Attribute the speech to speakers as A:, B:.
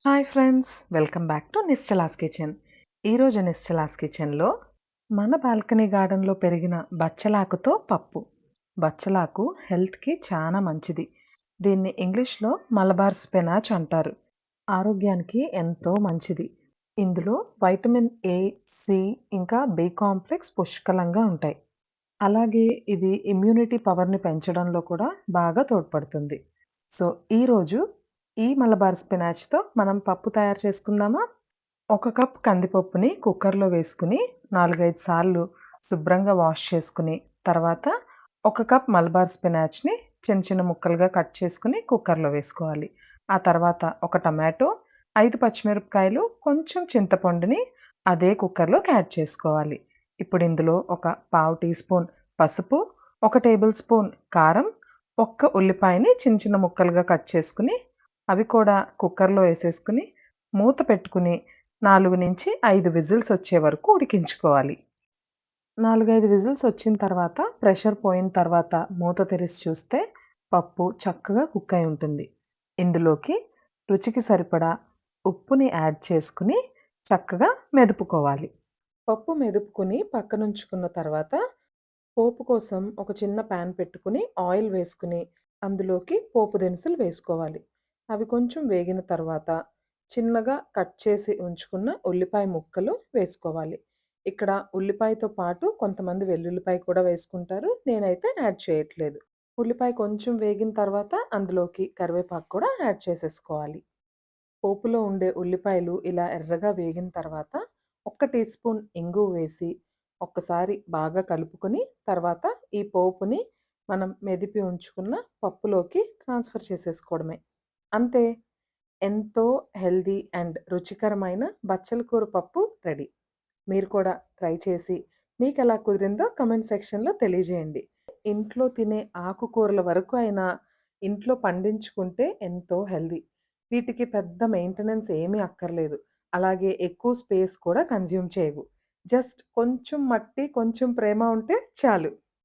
A: Hi friends! Welcome back to Nischala's kitchen. ఈరోజు నిశ్చలాస్ కిచెన్‌లో మన బాల్కనీ గార్డెన్‌లో పెరిగిన బచ్చలాకుతో పప్పు. బచ్చలాకు హెల్త్‌కి చాలా మంచిది. దీన్ని ఇంగ్లీష్‌లో మలబార్ స్పినాచ్ అంటారు. ఆరోగ్యానికి ఎంతో మంచిది. ఇందులో వైటమిన్ ఏ, సి ఇంకా బి కాంప్లెక్స్ పుష్కలంగా ఉంటాయి. అలాగే ఇది ఇమ్యూనిటీ పవర్‌ని పెంచడంలో కూడా బాగా తోడ్పడుతుంది. సో, ఈరోజు ఈ మలబార్ స్పినాచ్‌తో మనం పప్పు తయారు చేసుకుందామా? ఒక కప్ కందిపప్పుని కుక్కర్‌లో వేసుకొని 4, 5 సార్లు శుభ్రంగా వాష్ చేసుకొని, తర్వాత ఒక కప్ మలబార్ స్పినాచ్‌ని చిన్న చిన్న ముక్కలుగా కట్ చేసుకొని కుక్కర్‌లో వేసుకోవాలి. ఆ తర్వాత ఒక టమాటో, 5 పచ్చిమిరపకాయలు, కొంచెం చింతపండుని అదే కుక్కర్‌లోకి యాడ్ చేసుకోవాలి. ఇప్పుడు ఇందులో ఒక పావు టీ స్పూన్ పసుపు, ఒక టేబుల్ స్పూన్ కారం, ఒక్క ఉల్లిపాయని చిన్న చిన్న ముక్కలుగా కట్ చేసుకొని, అవి కూడా కుక్కర్‌లో ఏసేసుకొని, మూత పెట్టుకుని 4-5 విజిల్స్ వచ్చే వరకు ఉడికించుకోవాలి. 4, 5 విజిల్స్ వచ్చిన తర్వాత ప్రెషర్ పోయిన తర్వాత మూత తెరిసి చూస్తే పప్పు చక్కగా కుక్ అయి ఉంటుంది. ఇందులోకి రుచికి సరిపడా ఉప్పుని యాడ్ చేసుకొని చక్కగా మెదుపుకోవాలి. పప్పు మెదుపుకొని పక్కనుంచుకున్న తర్వాత పోపు కోసం ఒక చిన్న పాన్ పెట్టుకొని ఆయిల్ వేసుకొని అందులోకి పోపు దినుసులు వేసుకోవాలి. అవి కొంచెం వేగిన తర్వాత చిన్నగా కట్ చేసి ఉంచుకున్న ఉల్లిపాయ ముక్కలు వేసుకోవాలి. ఇక్కడ ఉల్లిపాయతో పాటు కొంతమంది వెల్లుల్లిపాయ కూడా వేసుకుంటారు. నేనైతే యాడ్ చేయట్లేదు. ఉల్లిపాయ కొంచెం వేగిన తర్వాత అందులోకి కరివేపాకు కూడా యాడ్ చేసేసుకోవాలి. పోపులో ఉండే ఉల్లిపాయలు ఇలా ఎర్రగా వేగిన తర్వాత ఒక్క టీ స్పూన్ ఇంగువ వేసి ఒక్కసారి బాగా కలుపుకొని తర్వాత ఈ పోపుని మనం మెదిపి ఉంచుకున్న పప్పులోకి ట్రాన్స్ఫర్ చేసేసుకోవడమే. అంతే. ఎంతో హెల్తీ అండ్ రుచికరమైన బచ్చల కూర పప్పు రెడీ. మీరు కూడా ట్రై చేసి మీకెలా కుదిరిందో కామెంట్ సెక్షన్‌లో తెలియజేయండి. ఇంట్లో తినే ఆకుకూరల వరకు అయినా ఇంట్లో పండించుకుంటే ఎంతో హెల్తీ. వీటికి పెద్ద మెయింటెనెన్స్ ఏమీ అక్కర్లేదు. అలాగే ఎక్కువ స్పేస్ కూడా కన్జ్యూమ్ చేయవు. జస్ట్ కొంచెం మట్టి, కొంచెం ప్రేమ ఉంటే చాలు.